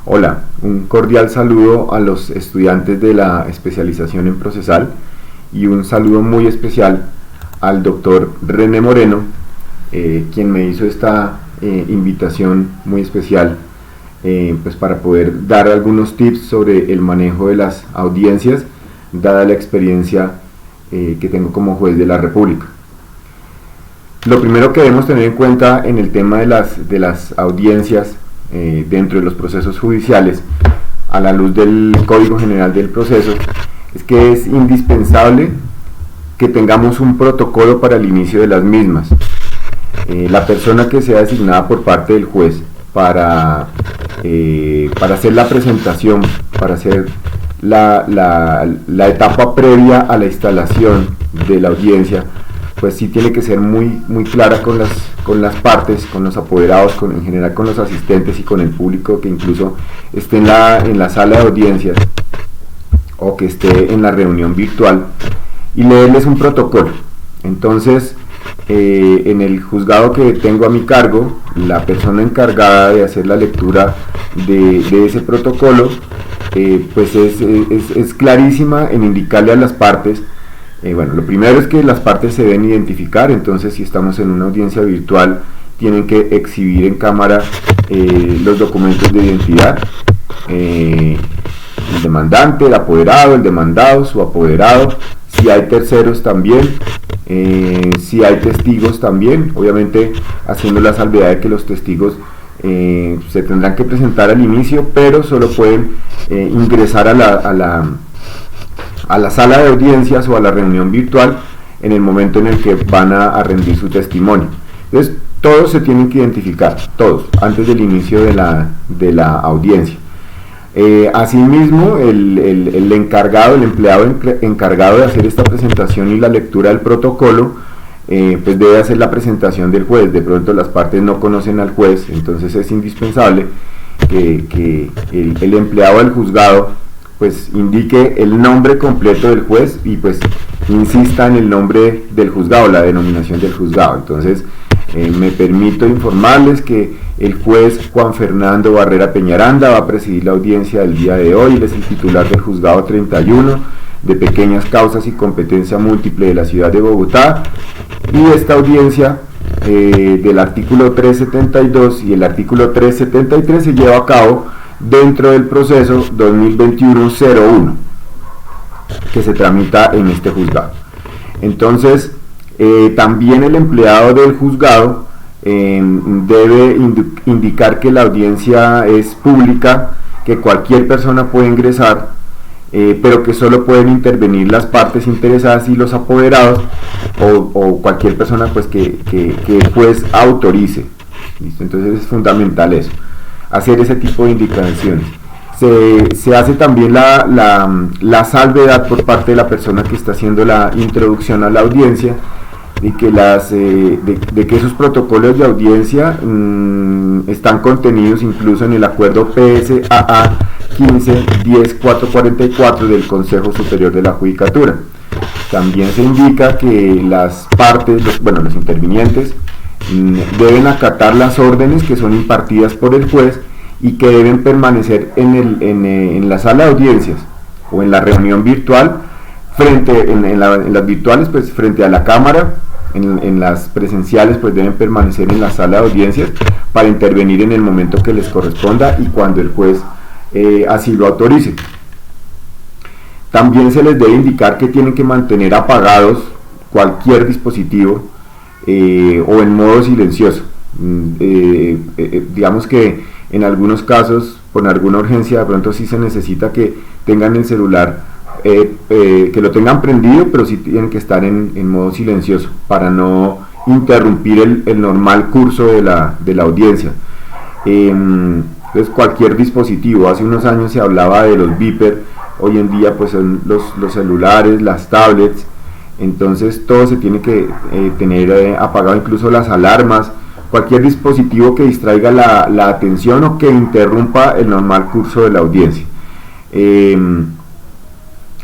Hola, un cordial saludo a los estudiantes de la especialización en procesal y un saludo muy especial al doctor René Moreno, quien me hizo esta invitación muy especial pues para poder dar algunos tips sobre el manejo de las audiencias, dada la experiencia que tengo como juez de la República. Lo primero que debemos tener en cuenta en el tema de las audiencias dentro de los procesos judiciales, a la luz del Código General del Proceso, es que es indispensable que tengamos un protocolo para el inicio de las mismas. La persona que sea designada por parte del juez para hacer la presentación, para hacer la etapa previa a la instalación de la audiencia, pues sí tiene que ser muy clara con las partes, con los apoderados, en general con los asistentes y con el público que incluso esté en la sala de audiencias o que esté en la reunión virtual, y leerles un protocolo. Entonces, en el juzgado que tengo a mi cargo, la persona encargada de hacer la lectura de ese protocolo pues es clarísima en indicarle a las partes. Bueno, lo primero es que las partes se deben identificar. Entonces, si estamos en una audiencia virtual, tienen que exhibir en cámara los documentos de identidad, el demandante, el apoderado, el demandado, su apoderado, si hay terceros también, si hay testigos también, obviamente haciendo la salvedad de que los testigos se tendrán que presentar al inicio, pero solo pueden ingresar a la sala de audiencias o a la reunión virtual en el momento en el que van a rendir su testimonio. Entonces, todos se tienen que identificar, todos, antes del inicio de la audiencia. Asimismo, el encargado, el empleado encargado de hacer esta presentación y la lectura del protocolo, pues debe hacer la presentación del juez. De pronto las partes no conocen al juez, entonces es indispensable que el empleado del juzgado pues indique el nombre completo del juez y pues insista en el nombre del juzgado, la denominación del juzgado. Entonces me permito informarles que el juez Juan Fernando Barrera Peñaranda va a presidir la audiencia del día de hoy. Él es el titular del juzgado 31 de pequeñas causas y competencia múltiple de la ciudad de Bogotá, y esta audiencia del artículo 372 y el artículo 373 se lleva a cabo dentro del proceso 2021-01 que se tramita en este juzgado. Entonces, también el empleado del juzgado debe indicar que la audiencia es pública, que cualquier persona puede ingresar, pero que solo pueden intervenir las partes interesadas y los apoderados o cualquier persona pues que el juez autorice. ¿Listo? Entonces es fundamental eso, hacer ese tipo de indicaciones. Se hace también la salvedad por parte de la persona que está haciendo la introducción a la audiencia y que de que esos protocolos de audiencia están contenidos incluso en el acuerdo PSAA 15-10-444 del Consejo Superior de la Judicatura. También se indica que las partes, los intervinientes deben acatar las órdenes que son impartidas por el juez y que deben permanecer en la sala de audiencias o en la reunión virtual, en las virtuales pues frente a la cámara. En las presenciales pues deben permanecer en la sala de audiencias para intervenir en el momento que les corresponda y cuando el juez así lo autorice. También se les debe indicar que tienen que mantener apagados cualquier dispositivo o en modo silencioso. Digamos que en algunos casos, por alguna urgencia, de pronto sí se necesita que tengan el celular, que lo tengan prendido, pero sí tienen que estar en modo silencioso para no interrumpir el normal curso de la audiencia. Entonces cualquier dispositivo, hace unos años se hablaba de los beeper, hoy en día pues son los celulares, las tablets. Entonces todo se tiene que tener apagado, incluso las alarmas, cualquier dispositivo que distraiga la atención o que interrumpa el normal curso de la audiencia.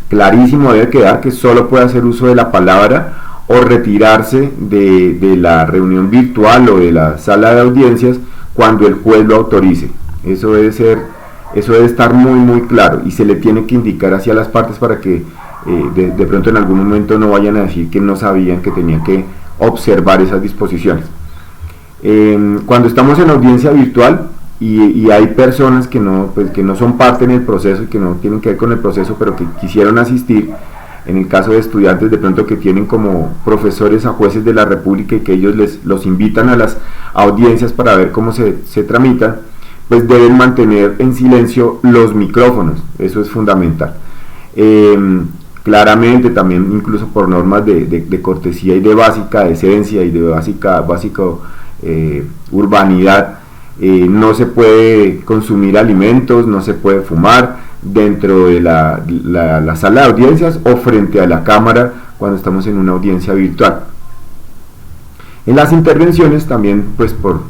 Clarísimo debe quedar que solo puede hacer uso de la palabra o retirarse de la reunión virtual o de la sala de audiencias cuando el juez lo autorice. Eso debe ser Eso debe estar muy claro y se le tiene que indicar hacia las partes para que de pronto en algún momento no vayan a decir que no sabían que tenían que observar esas disposiciones. Cuando estamos en audiencia virtual y hay personas que no son parte en el proceso y que no tienen que ver con el proceso, pero que quisieron asistir, en el caso de estudiantes de pronto que tienen como profesores a jueces de la República y que ellos los invitan a las audiencias para ver cómo se tramitan, pues deben mantener en silencio los micrófonos, eso es fundamental. Claramente también incluso por normas de cortesía y de básica decencia y de básico urbanidad, no se puede consumir alimentos, no se puede fumar dentro de la sala de audiencias o frente a la cámara cuando estamos en una audiencia virtual. En las intervenciones también, pues por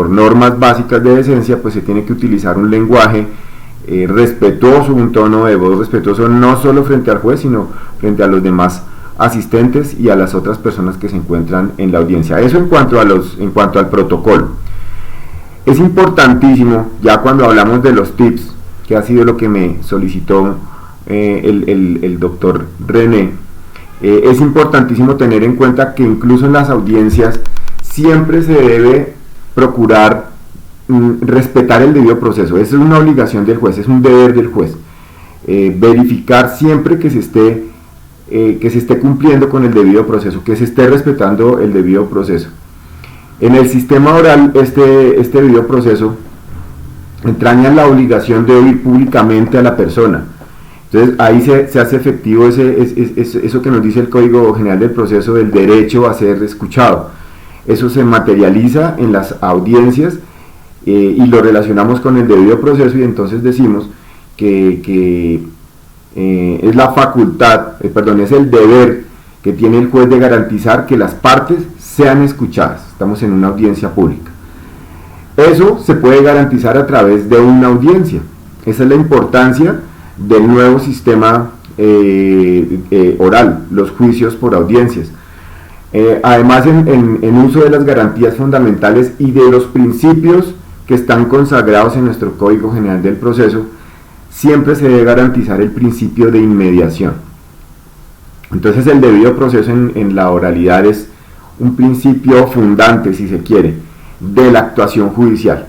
normas básicas de decencia, pues se tiene que utilizar un lenguaje respetuoso, un tono de voz respetuoso, no solo frente al juez, sino frente a los demás asistentes y a las otras personas que se encuentran en la audiencia. Eso en cuanto al protocolo. Es importantísimo, ya cuando hablamos de los tips, que ha sido lo que me solicitó el doctor René, es importantísimo tener en cuenta que incluso en las audiencias siempre se debe procurar respetar el debido proceso. Esa es una obligación del juez, es un deber del juez, verificar siempre que se esté cumpliendo con el debido proceso, que se esté respetando el debido proceso. En el sistema oral, este debido proceso entraña la obligación de oír públicamente a la persona. Entonces ahí se hace efectivo eso que nos dice el Código General del Proceso, del derecho a ser escuchado. Eso se materializa en las audiencias y lo relacionamos con el debido proceso, y entonces decimos que es la facultad, es el deber que tiene el juez de garantizar que las partes sean escuchadas. Estamos en una audiencia pública. Eso se puede garantizar a través de una audiencia. Esa es la importancia del nuevo sistema oral, los juicios por audiencias. Además, en uso de las garantías fundamentales y de los principios que están consagrados en nuestro Código General del Proceso, siempre se debe garantizar el principio de inmediación. Entonces el debido proceso en la oralidad es un principio fundante, si se quiere, de la actuación judicial.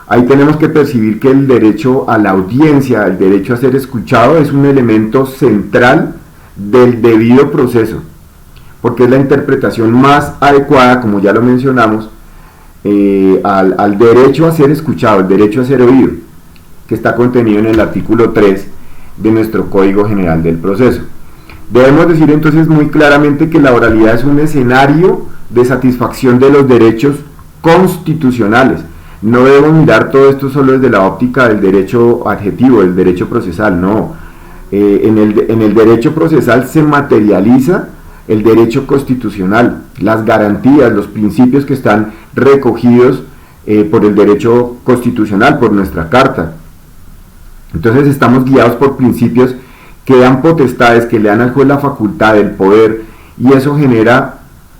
Ahí tenemos que percibir que el derecho a la audiencia, el derecho a ser escuchado, es un elemento central del debido proceso, porque es la interpretación más adecuada, como ya lo mencionamos, al derecho a ser escuchado, el derecho a ser oído, que está contenido en el artículo 3 de nuestro Código General del Proceso. Debemos decir entonces muy claramente que la oralidad es un escenario de satisfacción de los derechos constitucionales. No debemos mirar todo esto solo desde la óptica del derecho adjetivo, del derecho procesal, no. En el derecho procesal se materializa el derecho constitucional, las garantías, los principios que están recogidos por el derecho constitucional, por nuestra Carta. Entonces estamos guiados por principios que dan potestades, que le dan al juez la facultad, el poder, y eso genera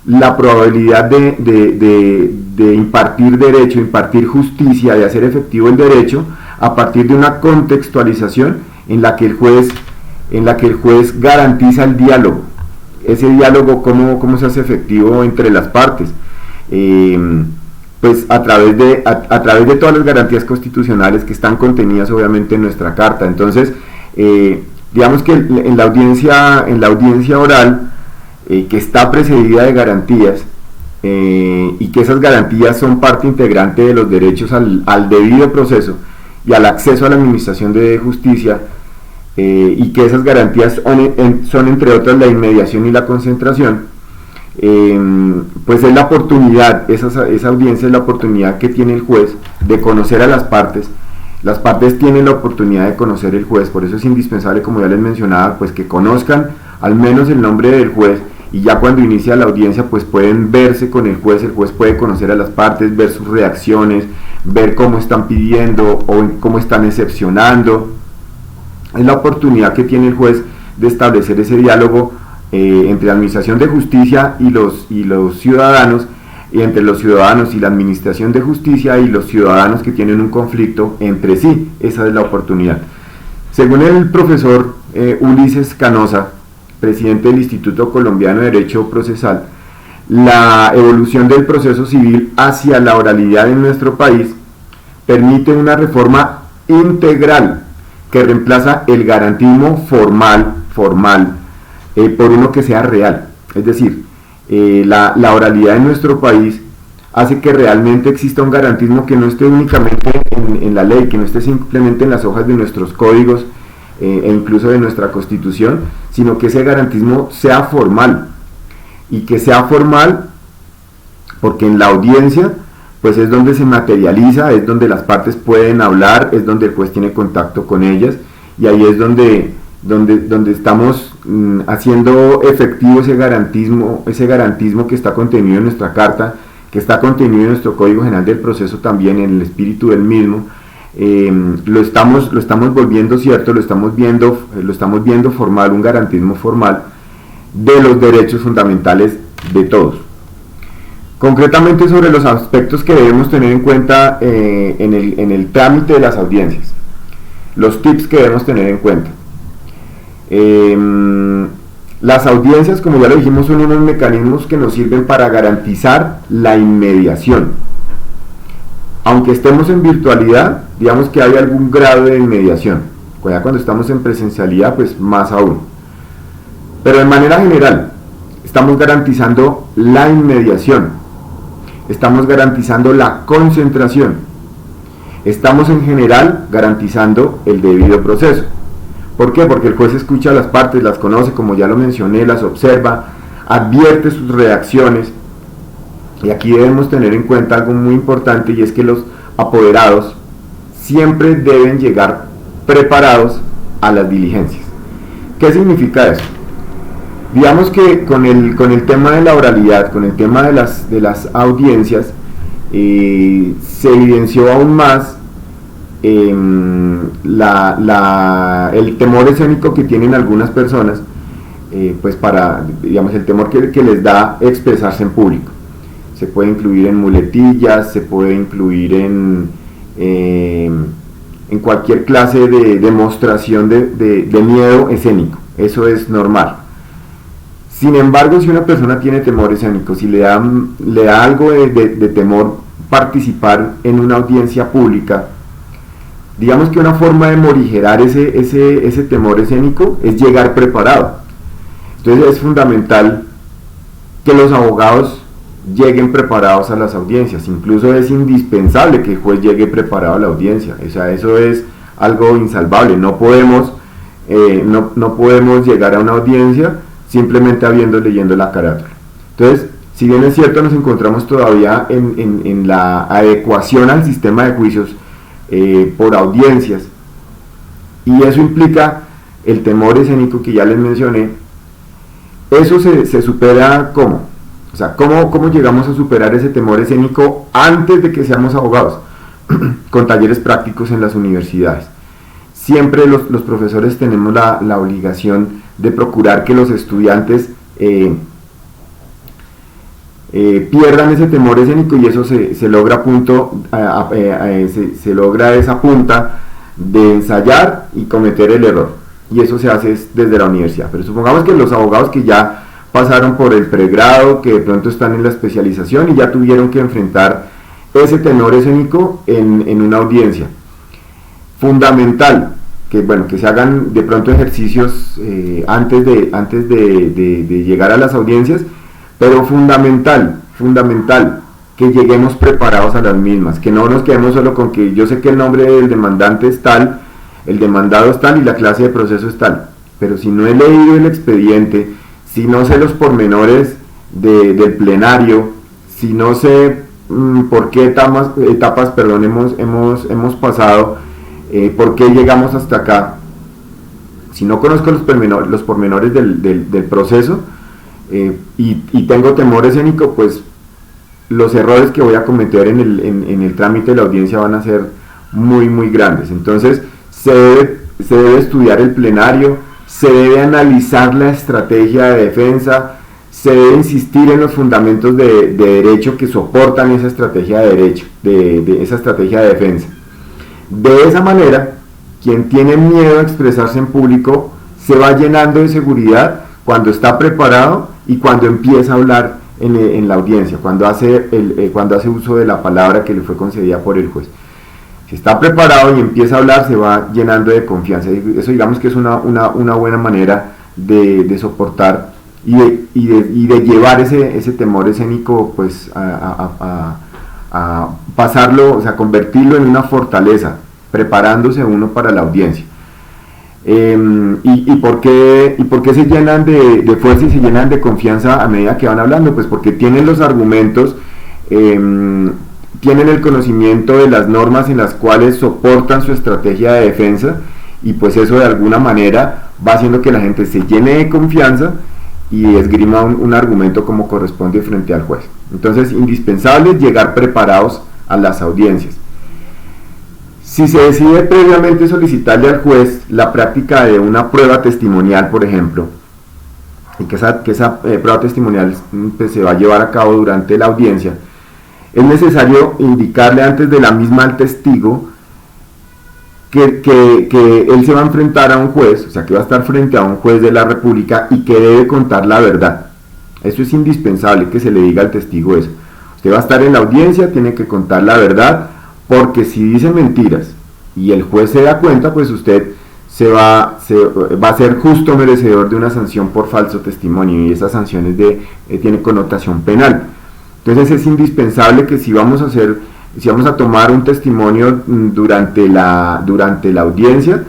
la probabilidad de impartir derecho, impartir justicia, de hacer efectivo el derecho a partir de una contextualización en la que el juez garantiza el diálogo. Ese diálogo, ¿cómo se hace efectivo entre las partes? Pues a través de todas las garantías constitucionales que están contenidas obviamente en nuestra Carta. Entonces, digamos que en la audiencia oral, que está precedida de garantías, y que esas garantías son parte integrante de los derechos al debido proceso y al acceso a la administración de justicia, y que esas garantías son entre otras la inmediación y la concentración, pues es la oportunidad, esa audiencia es la oportunidad que tiene el juez de conocer a las partes. Las partes tienen la oportunidad de conocer el juez, por eso es indispensable, como ya les mencionaba, pues que conozcan al menos el nombre del juez, y ya cuando inicia la audiencia pues pueden verse con el juez puede conocer a las partes, ver sus reacciones, ver cómo están pidiendo o cómo están excepcionando. Es la oportunidad que tiene el juez de establecer ese diálogo entre la administración de justicia y los ciudadanos, y entre los ciudadanos y la administración de justicia y los ciudadanos que tienen un conflicto entre sí. Esa es la oportunidad. Según el profesor Ulises Canosa, presidente del Instituto Colombiano de Derecho Procesal, la evolución del proceso civil hacia la oralidad en nuestro país permite una reforma integral que reemplaza el garantismo formal por uno que sea real. Es decir, la oralidad en nuestro país hace que realmente exista un garantismo que no esté únicamente en la ley, que no esté simplemente en las hojas de nuestros códigos e incluso de nuestra Constitución, sino que ese garantismo sea formal, y que sea formal porque en la audiencia pues es donde se materializa, es donde las partes pueden hablar, es donde el juez tiene contacto con ellas, y ahí es donde estamos haciendo efectivo ese garantismo que está contenido en nuestra carta, que está contenido en nuestro Código General del Proceso también, en el espíritu del mismo. Lo estamos volviendo cierto, lo estamos viendo formal, un garantismo formal de los derechos fundamentales de todos. Concretamente sobre los aspectos que debemos tener en cuenta en el trámite de las audiencias, los tips que debemos tener en cuenta. Las audiencias, como ya lo dijimos, son unos mecanismos que nos sirven para garantizar la inmediación. Aunque estemos en virtualidad, digamos que hay algún grado de inmediación. Ya cuando estamos en presencialidad, pues más aún. Pero de manera general, estamos garantizando la inmediación, estamos garantizando la concentración, estamos en general garantizando el debido proceso. ¿Por qué? Porque el juez escucha a las partes, las conoce, como ya lo mencioné, las observa, advierte sus reacciones. Y aquí debemos tener en cuenta algo muy importante, y es que los apoderados siempre deben llegar preparados a las diligencias. ¿Qué significa eso? Digamos que con el tema de la oralidad, con el tema de las audiencias, se evidenció aún más el temor escénico que tienen algunas personas, pues digamos, el temor que les da expresarse en público. Se puede incluir en muletillas, se puede incluir en cualquier clase de demostración de miedo escénico. Eso es normal. Sin embargo, si una persona tiene temor escénico, si le da algo de temor participar en una audiencia pública, digamos que una forma de morigerar ese temor escénico es llegar preparado. Entonces es fundamental que los abogados lleguen preparados a las audiencias. Incluso es indispensable que el juez llegue preparado a la audiencia. O sea, eso es algo insalvable. No podemos llegar a una audiencia simplemente leyendo la carátula. Entonces, si bien es cierto, nos encontramos todavía en la adecuación al sistema de juicios por audiencias, y eso implica el temor escénico que ya les mencioné. Eso se supera ¿cómo? O sea, ¿cómo llegamos a superar ese temor escénico antes de que seamos abogados? Con talleres prácticos en las universidades. Siempre los profesores tenemos la obligación de procurar que los estudiantes pierdan ese temor escénico, y eso se logra se logra esa punta de ensayar y cometer el error, y eso se hace desde la universidad. Pero supongamos que los abogados que ya pasaron por el pregrado, que de pronto están en la especialización y ya tuvieron que enfrentar ese temor escénico en una audiencia, fundamental que se hagan de pronto ejercicios antes de llegar a las audiencias, pero fundamental que lleguemos preparados a las mismas, que no nos quedemos solo con que yo sé que el nombre del demandante es tal, el demandado es tal y la clase de proceso es tal, pero si no he leído el expediente, si no sé los pormenores del plenario, si no sé por qué etapas hemos pasado, por qué llegamos hasta acá, si no conozco los pormenores del proceso, y tengo temor escénico, pues los errores que voy a cometer en el trámite de la audiencia van a ser muy muy grandes. Entonces se debe estudiar el plenario, se debe analizar la estrategia de defensa, se debe insistir en los fundamentos de derecho que soportan esa estrategia de derecho, de esa estrategia de defensa. De esa manera, quien tiene miedo a expresarse en público se va llenando de seguridad cuando está preparado y cuando empieza a hablar en la audiencia, cuando hace uso de la palabra que le fue concedida por el juez. Si está preparado y empieza a hablar, se va llenando de confianza. Eso, digamos que es una buena manera de soportar y de llevar ese temor escénico, pues a pasarlo, o sea, convertirlo en una fortaleza, preparándose uno para la audiencia. ¿Y por qué se llenan de fuerza y se llenan de confianza a medida que van hablando? Pues porque tienen los argumentos, tienen el conocimiento de las normas en las cuales soportan su estrategia de defensa, y pues eso de alguna manera va haciendo que la gente se llene de confianza y esgrima un argumento como corresponde frente al juez. Entonces, indispensable es llegar preparados a las audiencias. Si se decide previamente solicitarle al juez la práctica de una prueba testimonial, por ejemplo, y que esa prueba testimonial pues, se va a llevar a cabo durante la audiencia, es necesario indicarle antes de la misma al testigo que él se va a enfrentar a un juez, o sea, que va a estar frente a un juez de la República y que debe contar la verdad. Eso es indispensable que se le diga al testigo eso. Usted va a estar en la audiencia, tiene que contar la verdad, porque si dice mentiras y el juez se da cuenta, pues usted va a ser justo merecedor de una sanción por falso testimonio, y esas sanciones tiene connotación penal. Entonces es indispensable que si vamos a tomar un testimonio durante la audiencia,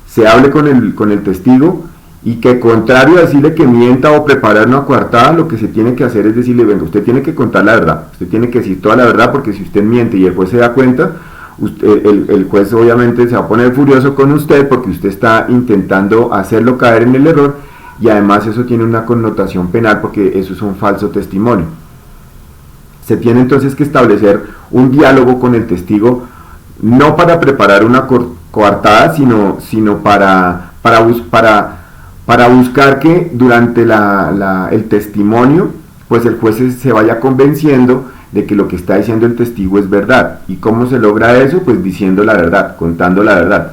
se hable con el testigo, y que contrario a decirle que mienta o preparar una coartada, lo que se tiene que hacer es decirle, venga, usted tiene que contar la verdad, usted tiene que decir toda la verdad, porque si usted miente y el juez se da cuenta, el juez obviamente se va a poner furioso con usted porque usted está intentando hacerlo caer en el error, y además eso tiene una connotación penal porque eso es un falso testimonio. Se tiene entonces que establecer un diálogo con el testigo, no para preparar una coartada, sino para buscar que durante el testimonio, pues el juez se vaya convenciendo de que lo que está diciendo el testigo es verdad. ¿Y cómo se logra eso? Pues diciendo la verdad, contando la verdad.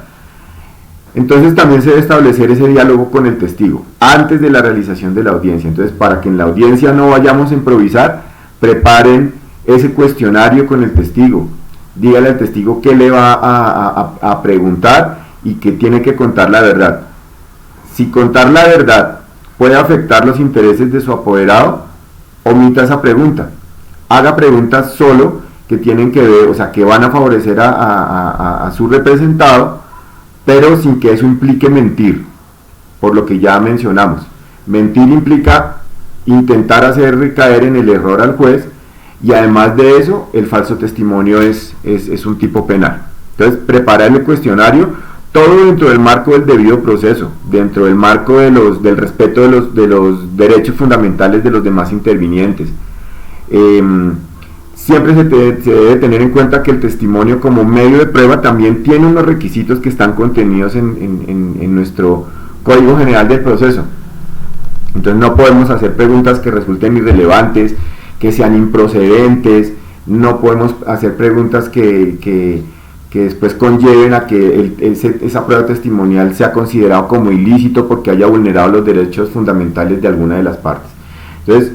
Entonces también se debe establecer ese diálogo con el testigo antes de la realización de la audiencia. Entonces, para que en la audiencia no vayamos a improvisar, preparen ese cuestionario con el testigo. Dígale al testigo qué le va a preguntar y que tiene que contar la verdad. Si contar la verdad puede afectar los intereses de su apoderado, omita esa pregunta. Haga preguntas solo que tienen que ver, o sea, que van a favorecer a su representado, pero sin que eso implique mentir, por lo que ya mencionamos. Mentir implica intentar hacer recaer en el error al juez, y además de eso, el falso testimonio es un tipo penal. Entonces, preparar el cuestionario, todo dentro del marco del debido proceso, dentro del marco del respeto de los derechos fundamentales de los demás intervinientes. Siempre se debe tener en cuenta que el testimonio como medio de prueba también tiene unos requisitos que están contenidos en nuestro Código General del Proceso. Entonces no podemos hacer preguntas que resulten irrelevantes, que sean improcedentes, no podemos hacer preguntas que después conlleven a que esa prueba testimonial sea considerado como ilícito porque haya vulnerado los derechos fundamentales de alguna de las partes. Entonces,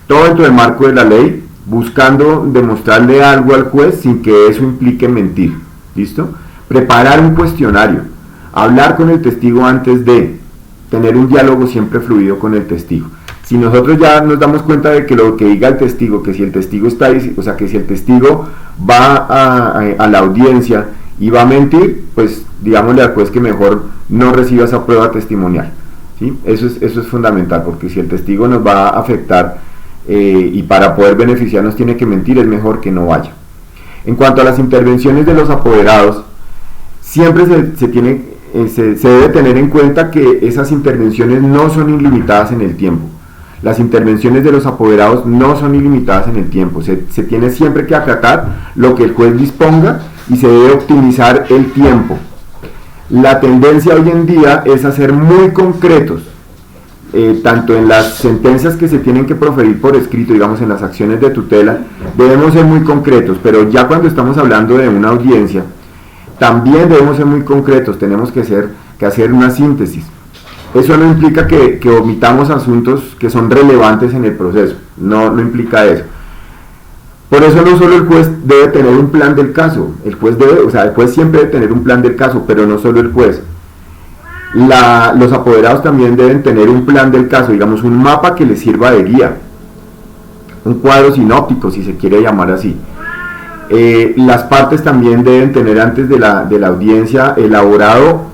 todo dentro del marco de la ley, buscando demostrarle algo al juez sin que eso implique mentir. ¿Listo? Preparar un cuestionario, hablar con el testigo antes de tener un diálogo siempre fluido con el testigo. Si nosotros ya nos damos cuenta de que lo que diga el testigo, que si el testigo que si el testigo va a la audiencia y va a mentir, pues digámosle al juez que mejor no reciba esa prueba testimonial. ¿Sí? Eso es fundamental, porque si el testigo nos va a afectar y para poder beneficiarnos tiene que mentir, es mejor que no vaya. En cuanto a las intervenciones de los apoderados, siempre se debe tener en cuenta que esas intervenciones no son ilimitadas en el tiempo. Las intervenciones de los apoderados no son ilimitadas en el tiempo. Se tiene siempre que acatar lo que el juez disponga y se debe optimizar el tiempo. La tendencia hoy en día es a ser muy concretos. tanto en las sentencias que se tienen que proferir por escrito, digamos en las acciones de tutela, debemos ser muy concretos, pero ya cuando estamos hablando de una audiencia, también debemos ser muy concretos, tenemos que hacer una síntesis. Eso no implica que omitamos asuntos que son relevantes en el proceso, no implica eso. Por eso no solo el juez debe tener un plan del caso, el juez siempre debe tener un plan del caso, pero no solo el juez. Los apoderados también deben tener un plan del caso, digamos un mapa que les sirva de guía, un cuadro sinóptico si se quiere llamar así. Las partes también deben tener antes de la audiencia elaborado,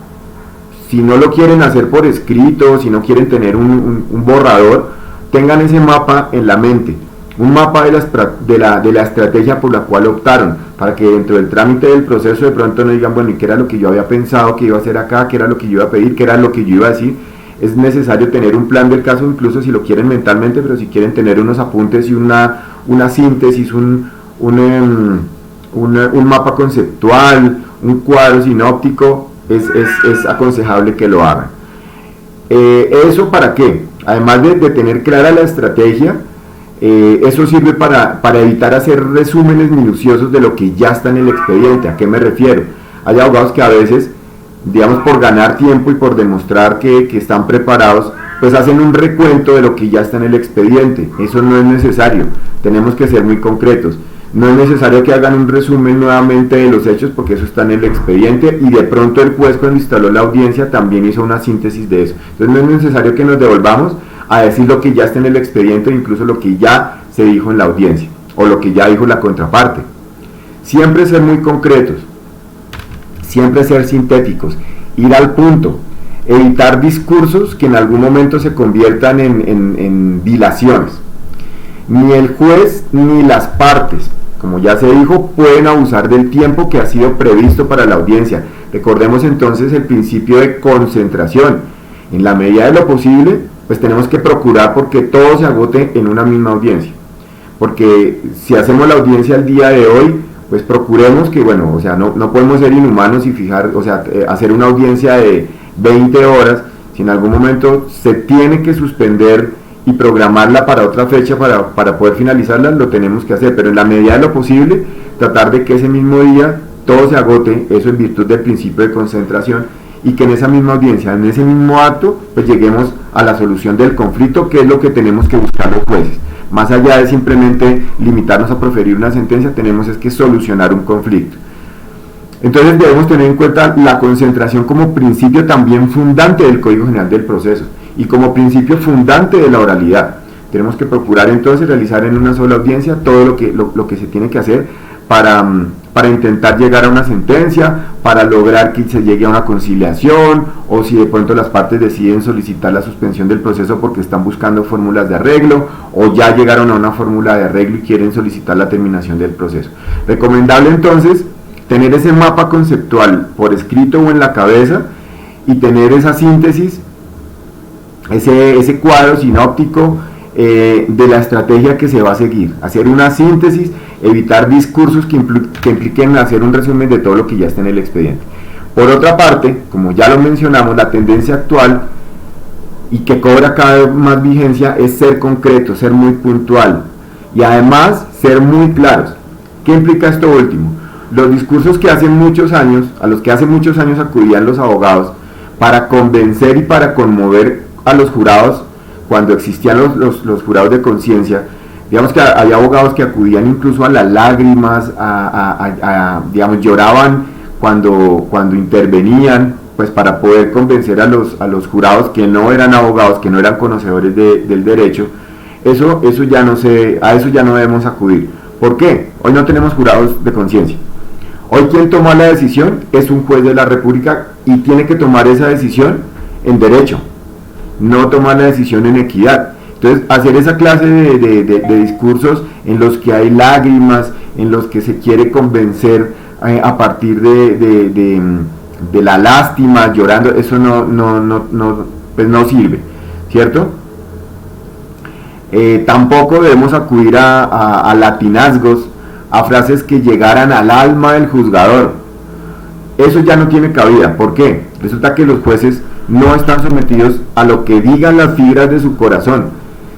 si no lo quieren hacer por escrito, si no quieren tener un borrador, tengan ese mapa en la mente, un mapa de la estrategia por la cual optaron, para que dentro del trámite del proceso de pronto no digan, bueno, ¿y qué era lo que yo había pensado que iba a hacer acá? ¿Qué era lo que yo iba a pedir? ¿Qué era lo que yo iba a decir? Es necesario tener un plan del caso, incluso si lo quieren mentalmente, pero si quieren tener unos apuntes y una síntesis, un mapa conceptual, un cuadro sinóptico, es aconsejable que lo hagan. ¿Eso para qué? Además de tener clara la estrategia, eso sirve para evitar hacer resúmenes minuciosos de lo que ya está en el expediente. ¿A qué me refiero? Hay abogados que a veces, digamos, por ganar tiempo y por demostrar que están preparados, pues hacen un recuento de lo que ya está en el expediente. Eso no es necesario, tenemos que ser muy concretos. No es necesario que hagan un resumen nuevamente de los hechos, porque eso está en el expediente, y de pronto el juez, cuando instaló la audiencia, también hizo una síntesis de eso. Entonces no es necesario que nos devolvamos a decir lo que ya está en el expediente, incluso lo que ya se dijo en la audiencia, o lo que ya dijo la contraparte. Siempre ser muy concretos, siempre ser sintéticos, ir al punto, evitar discursos que en algún momento se conviertan en dilaciones. Ni el juez ni las partes, como ya se dijo, pueden abusar del tiempo que ha sido previsto para la audiencia. Recordemos entonces el principio de concentración. En la medida de lo posible, pues tenemos que procurar porque todo se agote en una misma audiencia. Porque si hacemos la audiencia el día de hoy, pues procuremos que, bueno, o sea, no podemos ser inhumanos y hacer una audiencia de 20 horas, si en algún momento se tiene que suspender y programarla para otra fecha para poder finalizarla, lo tenemos que hacer, pero en la medida de lo posible, tratar de que ese mismo día todo se agote, eso en virtud del principio de concentración, y que en esa misma audiencia, en ese mismo acto, pues lleguemos a la solución del conflicto, que es lo que tenemos que buscar los jueces. Más allá de simplemente limitarnos a proferir una sentencia, tenemos que solucionar un conflicto. Entonces debemos tener en cuenta la concentración como principio también fundante del Código General del Proceso y como principio fundante de la oralidad. Tenemos que procurar entonces realizar en una sola audiencia todo lo que se tiene que hacer para intentar llegar a una sentencia, para lograr que se llegue a una conciliación, o si de pronto las partes deciden solicitar la suspensión del proceso porque están buscando fórmulas de arreglo, o ya llegaron a una fórmula de arreglo y quieren solicitar la terminación del proceso. Recomendable entonces tener ese mapa conceptual por escrito o en la cabeza y tener esa síntesis, ese cuadro sinóptico de la estrategia que se va a seguir, hacer una síntesis, evitar discursos que impliquen hacer un resumen de todo lo que ya está en el expediente. Por otra parte, como ya lo mencionamos, la tendencia actual y que cobra cada vez más vigencia es ser concreto, ser muy puntual y además ser muy claros. ¿Qué implica esto último? Los discursos que hace muchos años, a los que hace muchos años acudían los abogados para convencer y para conmover a los jurados, cuando existían los jurados de conciencia, digamos que había abogados que acudían incluso a las lágrimas, digamos, lloraban cuando intervenían, pues para poder convencer a los jurados que no eran abogados, que no eran conocedores del derecho. A eso ya no debemos acudir. ¿Por qué? Hoy no tenemos jurados de conciencia. Hoy quien toma la decisión es un juez de la República y tiene que tomar esa decisión en derecho, no tomar la decisión en equidad. Entonces, hacer esa clase de discursos en los que hay lágrimas, en los que se quiere convencer a partir de la lástima, llorando, eso pues no sirve, ¿cierto? Tampoco debemos acudir a latinazgos, a frases que llegaran al alma del juzgador. Eso ya no tiene cabida. ¿Por qué? Resulta que los jueces no están sometidos a lo que digan las fibras de su corazón,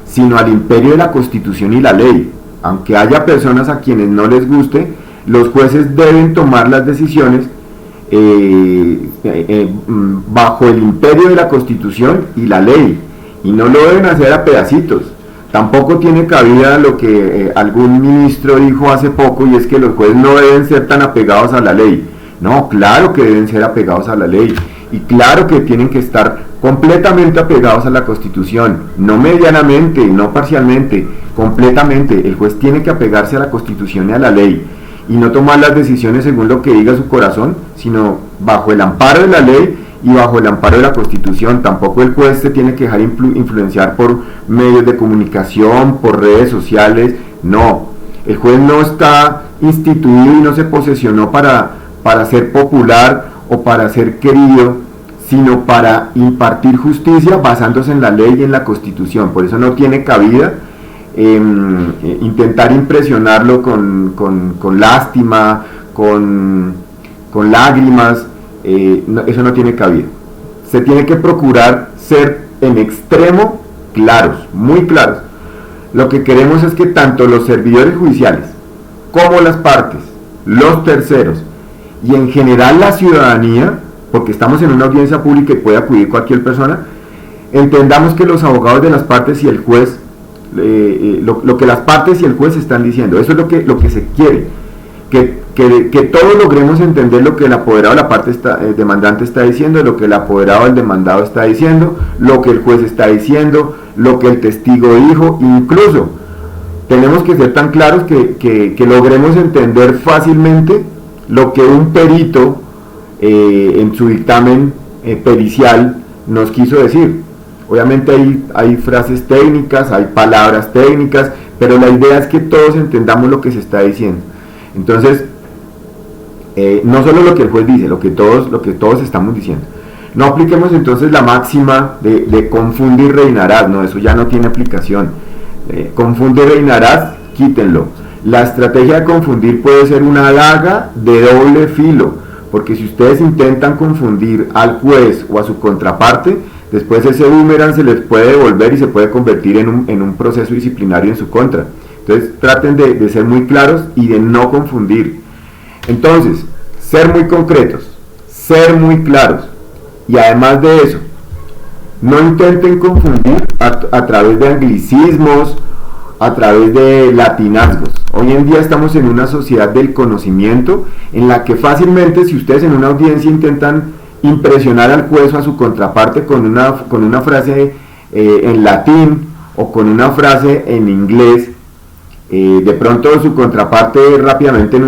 sino al imperio de la Constitución y la ley. Aunque haya personas a quienes no les guste, los jueces deben tomar las decisiones bajo el imperio de la Constitución y la ley, y no lo deben hacer a pedacitos. Tampoco tiene cabida lo que algún ministro dijo hace poco, y es que los jueces no deben ser tan apegados a la ley. No, claro que deben ser apegados a la ley, y claro que tienen que estar completamente apegados a la Constitución, no medianamente, no parcialmente, completamente. El juez tiene que apegarse a la Constitución y a la ley, y no tomar las decisiones según lo que diga su corazón, sino bajo el amparo de la ley y bajo el amparo de la Constitución. Tampoco el juez se tiene que dejar influenciar por medios de comunicación, por redes sociales. No, el juez no está instituido y no se posesionó para ser popular o para ser querido, sino para impartir justicia basándose en la ley y en la Constitución. Por eso no tiene cabida intentar impresionarlo con lástima, con lágrimas. Eso no tiene cabida. Se tiene que procurar ser en extremo claros, muy claros. Lo que queremos es que tanto los servidores judiciales como las partes, los terceros y en general la ciudadanía, porque estamos en una audiencia pública y puede acudir cualquier persona, entendamos que los abogados de las partes y el juez, lo que las partes y el juez están diciendo, eso es lo que se quiere, que todos logremos entender lo que el apoderado de la parte demandante está diciendo, lo que el apoderado del demandado está diciendo, lo que el juez está diciendo, lo que el testigo dijo. Incluso tenemos que ser tan claros que logremos entender fácilmente lo que un perito en su dictamen pericial nos quiso decir. Obviamente hay frases técnicas, hay palabras técnicas, pero la idea es que todos entendamos lo que se está diciendo. Entonces, no solo lo que el juez dice, lo que todos estamos diciendo. No apliquemos entonces la máxima de confunde y reinarás. No, eso ya no tiene aplicación. Confunde y reinarás, quítenlo. La estrategia de confundir puede ser una daga de doble filo, porque si ustedes intentan confundir al juez o a su contraparte, después ese boomerang se les puede devolver y se puede convertir en un proceso disciplinario en su contra. Entonces traten de ser muy claros y de no confundir. Entonces, ser muy concretos, ser muy claros, y además de eso, no intenten confundir a través de anglicismos, a través de latinazgos. Hoy en día estamos en una sociedad del conocimiento en la que fácilmente, si ustedes en una audiencia intentan impresionar al juez o a su contraparte con una frase en latín o con una frase en inglés, de pronto su contraparte rápidamente en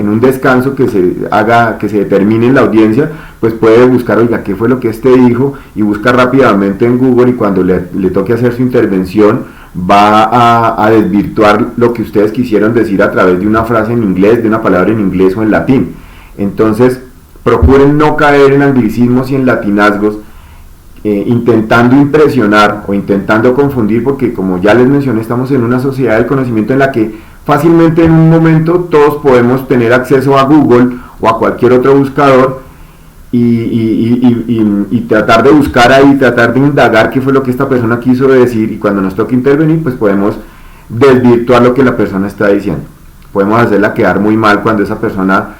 un descanso que se determine en la audiencia, pues puede buscar, oiga, qué fue lo que este dijo, y busca rápidamente en Google, y cuando le toque hacer su intervención va a desvirtuar lo que ustedes quisieron decir a través de una frase en inglés, de una palabra en inglés o en latín. Entonces procuren no caer en anglicismos y en latinazgos, intentando impresionar o intentando confundir, porque como ya les mencioné, estamos en una sociedad del conocimiento en la que fácilmente en un momento todos podemos tener acceso a Google o a cualquier otro buscador y tratar de buscar ahí, tratar de indagar qué fue lo que esta persona quiso decir, y cuando nos toque intervenir, pues podemos desvirtuar lo que la persona está diciendo. Podemos hacerla quedar muy mal cuando esa persona,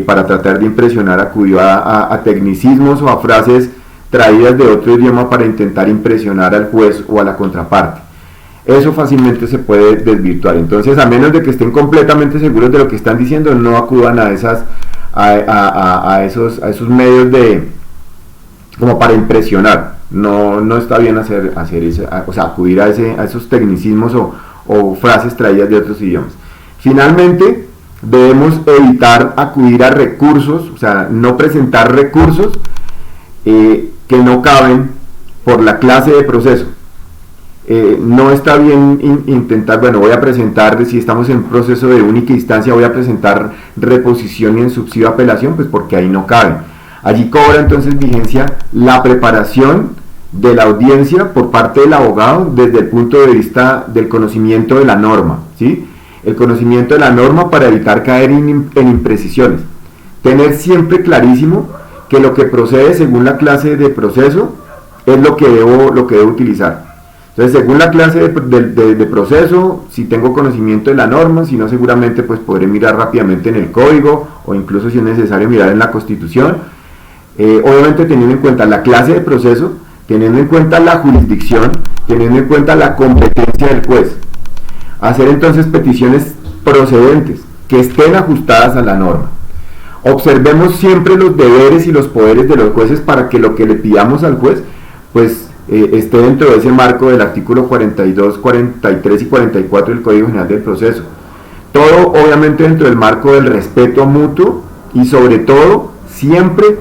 para tratar de impresionar, acudió a tecnicismos o a frases traídas de otro idioma para intentar impresionar al juez o a la contraparte. Eso fácilmente se puede desvirtuar. Entonces, a menos de que estén completamente seguros de lo que están diciendo, no acudan a esos medios como para impresionar. No está bien hacer eso, o sea, acudir a esos tecnicismos o frases traídas de otros idiomas. Finalmente, debemos evitar acudir a recursos, o sea, no presentar recursos que no caben por la clase de proceso. No está bien intentar, bueno, voy a presentar, si estamos en proceso de única instancia, voy a presentar reposición y en subsidio apelación, pues porque ahí no caben. Allí cobra entonces vigencia la preparación de la audiencia por parte del abogado desde el punto de vista del conocimiento de la norma, ¿sí? El conocimiento de la norma para evitar caer en imprecisiones. Tener siempre clarísimo que lo que procede según la clase de proceso es lo que debo utilizar. Entonces, según la clase de proceso, si tengo conocimiento de la norma, si no, seguramente pues podré mirar rápidamente en el código, o incluso si es necesario mirar en la Constitución. Obviamente teniendo en cuenta la clase de proceso, teniendo en cuenta la jurisdicción, teniendo en cuenta la competencia del juez. Hacer entonces peticiones procedentes, que estén ajustadas a la norma. Observemos siempre los deberes y los poderes de los jueces para que lo que le pidamos al juez, pues esté dentro de ese marco del artículo 42, 43 y 44 del Código General del Proceso. Todo obviamente dentro del marco del respeto mutuo y sobre todo siempre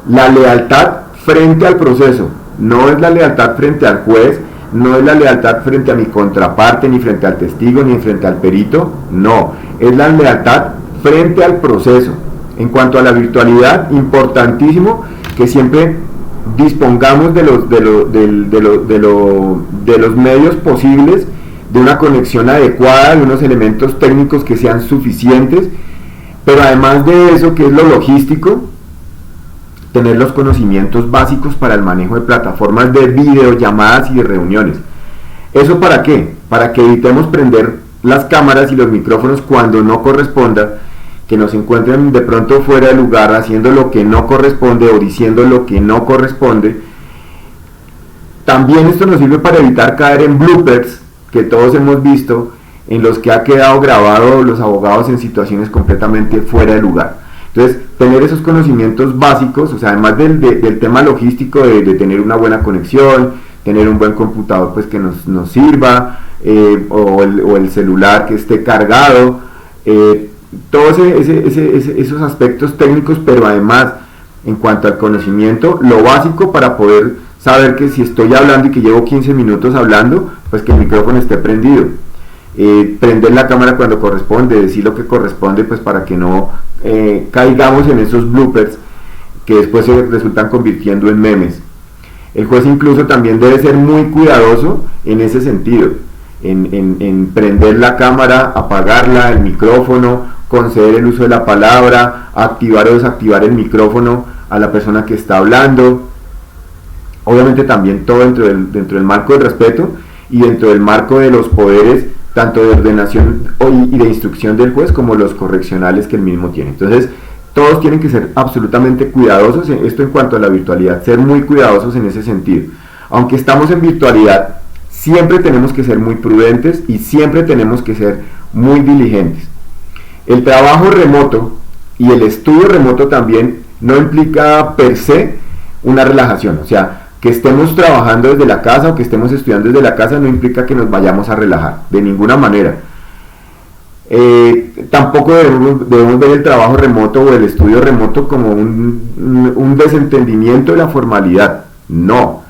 la lealtad frente al proceso. No es la lealtad frente al juez, no es la lealtad frente a mi contraparte, ni frente al testigo, ni frente al perito, no, es la lealtad frente al proceso. En cuanto a la virtualidad, importantísimo que siempre dispongamos de los medios posibles, de una conexión adecuada, de unos elementos técnicos que sean suficientes, pero además de eso, que es lo logístico, tener los conocimientos básicos para el manejo de plataformas de videollamadas y de reuniones. ¿Eso para qué? Para que evitemos prender las cámaras y los micrófonos cuando no corresponda, que nos encuentren de pronto fuera de lugar haciendo lo que no corresponde o diciendo lo que no corresponde. También esto nos sirve para evitar caer en bloopers que todos hemos visto, en los que ha quedado grabado los abogados en situaciones completamente fuera de lugar. Entonces, tener esos conocimientos básicos, o sea, además del tema logístico de tener una buena conexión, tener un buen computador pues que nos sirva, o el celular que esté cargado, todos esos aspectos técnicos, pero además, en cuanto al conocimiento, lo básico para poder saber que si estoy hablando y que llevo 15 minutos hablando, pues que el micrófono esté prendido. Prender la cámara cuando corresponde, decir lo que corresponde, pues para que no caigamos en esos bloopers que después se resultan convirtiendo en memes. El juez incluso también debe ser muy cuidadoso en ese sentido, en prender la cámara, apagarla, el micrófono, conceder el uso de la palabra, activar o desactivar el micrófono a la persona que está hablando. Obviamente también todo dentro del marco del respeto y dentro del marco de los poderes tanto de ordenación y de instrucción del juez como los correccionales que el mismo tiene. Entonces todos tienen que ser absolutamente cuidadosos, esto en cuanto a la virtualidad, ser muy cuidadosos en ese sentido. Aunque estamos en virtualidad, siempre tenemos que ser muy prudentes y siempre tenemos que ser muy diligentes. El trabajo remoto y el estudio remoto también no implica per se una relajación, o sea, que estemos trabajando desde la casa o que estemos estudiando desde la casa no implica que nos vayamos a relajar, de ninguna manera. Tampoco debemos ver el trabajo remoto o el estudio remoto como un desentendimiento de la formalidad. No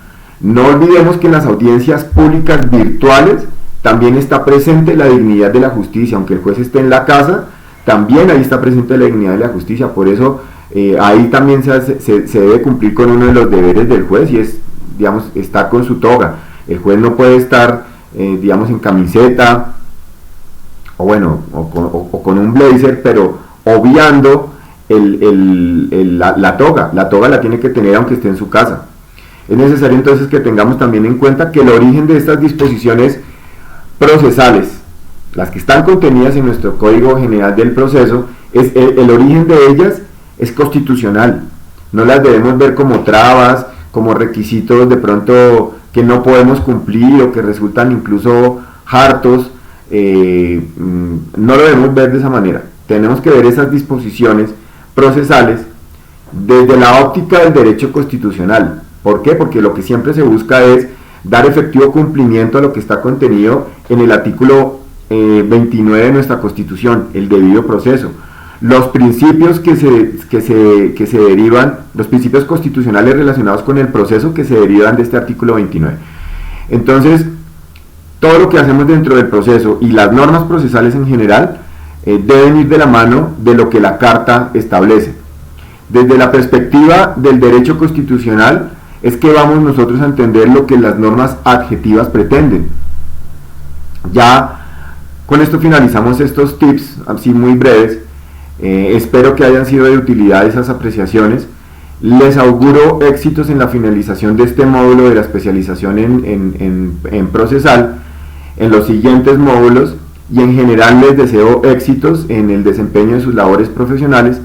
olvidemos que en las audiencias públicas virtuales también está presente la dignidad de la justicia, aunque el juez esté en la casa, también ahí está presente la dignidad de la justicia. Por eso ahí también se debe cumplir con uno de los deberes del juez, y es, digamos, estar con su toga. El juez no puede estar, digamos, en camiseta o con un blazer, pero obviando la toga. La toga la tiene que tener aunque esté en su casa. Es necesario entonces que tengamos también en cuenta que el origen de estas disposiciones procesales, las que están contenidas en nuestro Código General del Proceso, el origen de ellas es constitucional. No las debemos ver como trabas, como requisitos de pronto que no podemos cumplir o que resultan incluso hartos. No lo debemos ver de esa manera. Tenemos que ver esas disposiciones procesales desde la óptica del derecho constitucional. ¿Por qué? Porque lo que siempre se busca es dar efectivo cumplimiento a lo que está contenido en el artículo 29 de nuestra Constitución, el debido proceso. Los principios que se derivan, los principios constitucionales relacionados con el proceso que se derivan de este artículo 29. Entonces, todo lo que hacemos dentro del proceso y las normas procesales en general deben ir de la mano de lo que la Carta establece. Desde la perspectiva del derecho constitucional es que vamos nosotros a entender lo que las normas adjetivas pretenden. Ya con esto finalizamos estos tips así muy breves. Espero que hayan sido de utilidad esas apreciaciones. Les auguro éxitos en la finalización de este módulo de la especialización en procesal, en los siguientes módulos, y en general les deseo éxitos en el desempeño de sus labores profesionales.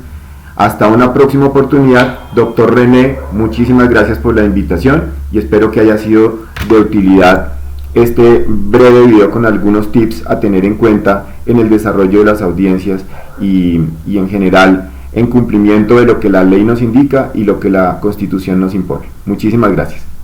Hasta una próxima oportunidad. Doctor René, muchísimas gracias por la invitación y espero que haya sido de utilidad este breve video con algunos tips a tener en cuenta en el desarrollo de las audiencias y en general en cumplimiento de lo que la ley nos indica y lo que la Constitución nos impone. Muchísimas gracias.